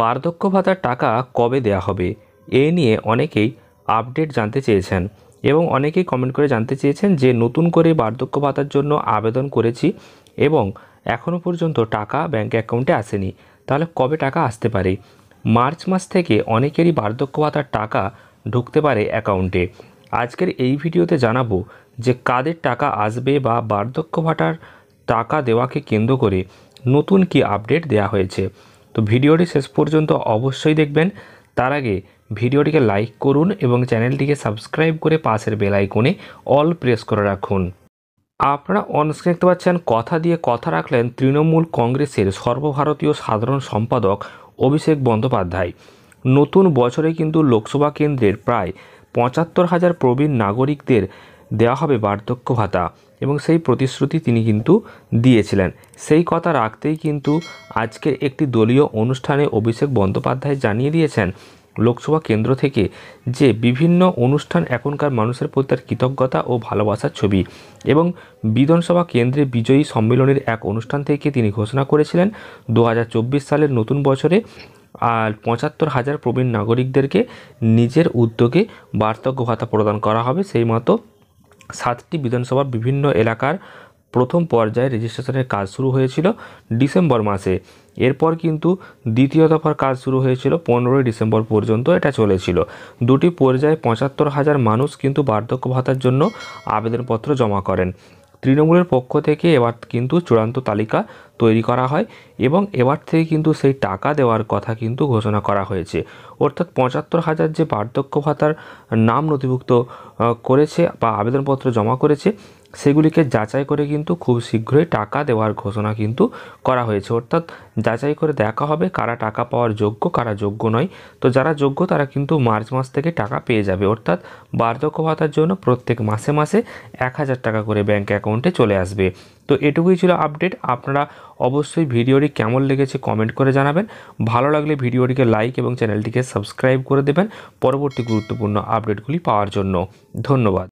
বার্ধক্য ভাতার টাকা কবে দেয়া হবে এই নিয়ে অনেকেই আপডেট জানতে চেয়েছেন এবং অনেকেই কমেন্ট করে জানতে চেয়েছেন যে নতুন করে বার্ধক্য ভাতার জন্য আবেদন করেছি এবং এখনও পর্যন্ত টাকা ব্যাঙ্ক অ্যাকাউন্টে আসেনি, তাহলে কবে টাকা আসতে পারে। মার্চ মাস থেকে অনেকেরই বার্ধক্য ভাতার টাকা ঢুকতে পারে অ্যাকাউন্টে। আজকের এই ভিডিওতে জানাবো যে কাদের টাকা আসবে বা বার্ধক্য ভাতার টাকা দেওয়াকে কেন্দ্র করে নতুন কি আপডেট দেওয়া হয়েছে। তো ভিডিওটি শেষ পর্যন্ত অবশ্যই দেখবেন। তার আগে ভিডিওটিকে লাইক করুন এবং চ্যানেলটিকে সাবস্ক্রাইব করে পাশের বেল আইকনে অল প্রেস করে রাখুন। আপনারা অনস্ক্রিন দেখতে পাচ্ছেন, কথা দিয়ে কথা রাখলেন তৃণমূল কংগ্রেসের সর্বভারতীয় সাধারণ সম্পাদক অভিষেক বন্দ্যোপাধ্যায়। নতুন বছরে কিন্তু লোকসভা কেন্দ্রের প্রায় ৭৫,০০০ প্রবীণ নাগরিকদের দেওয়া হবে বার্ধক্য ভাতা এবং সেই প্রতিশ্রুতি তিনি কিন্তু দিয়েছিলেন। সেই কথা রাখতেই কিন্তু আজকের একটি দলীয় অনুষ্ঠানে অভিষেক বন্দ্যোপাধ্যায় জানিয়ে দিয়েছেন লোকসভা কেন্দ্র থেকে যে বিভিন্ন অনুষ্ঠান এখনকার মানুষের প্রতি তার কৃতজ্ঞতা ও ভালোবাসার ছবি। এবং বিধানসভা কেন্দ্রে বিজয়ী সম্মেলনের এক অনুষ্ঠান থেকে তিনি ঘোষণা করেছিলেন ২০২৪ সালের নতুন বছরে ৭৫,০০০ প্রবীণ নাগরিকদেরকে নিজের উদ্যোগে বার্ধক্য ভাতা প্রদান করা হবে। সেই মতো 7টি বিধানসভার বিভিন্ন এলাকার প্রথম পর্যায়ে রেজিস্ট্রেশনের কাজ শুরু হয়েছিল ডিসেম্বর মাসে। এরপর কিন্তু দ্বিতীয় দফার কাজ শুরু হয়েছিল 15ই ডিসেম্বর পর্যন্ত এটা চলেছিল। দুটি পর্যায়ে ৭৫,০০০ মানুষ কিন্তু বার্ধক্য ভাতার জন্য আবেদনপত্র জমা করেন। তৃণমূলের পক্ষ থেকে এবার কিন্তু চূড়ান্ত তালিকা তৈরি করা হয় এবং এবার থেকে কিন্তু সেই টাকা দেওয়ার কথা কিন্তু ঘোষণা করা হয়েছে। অর্থাৎ ৭৫,০০০ যে বার্ধক্য ভাতার নাম নথিভুক্ত করেছে বা আবেদনপত্র জমা করেছে সেগুলিকে যাচাই করে কিন্তু খুব শীঘ্রই টাকা দেওয়ার ঘোষণা কিন্তু করা হয়েছে। অর্থাৎ যাচাই করে দেখা হবে কারা টাকা পাওয়ার যোগ্য, কারা যোগ্য নয়। তো যারা যোগ্য তারা কিন্তু মার্চ মাস থেকে টাকা পেয়ে যাবে। অর্থাৎ বার্ধক্য ভাতার জন্য প্রত্যেক মাসে মাসে ১,০০০ টাকা করে ব্যাঙ্ক অ্যাকাউন্টে চলে আসবে। তো এটুকুই ছিল আপডেট। আপনারা অবশ্যই ভিডিওটি কেমন লেগেছে কমেন্ট করে জানাবেন। ভালো লাগলে ভিডিওটিকে লাইক এবং চ্যানেলটিকে সাবস্ক্রাইব করে দেবেন পরবর্তী গুরুত্বপূর্ণ আপডেটগুলি পাওয়ার জন্য। ধন্যবাদ।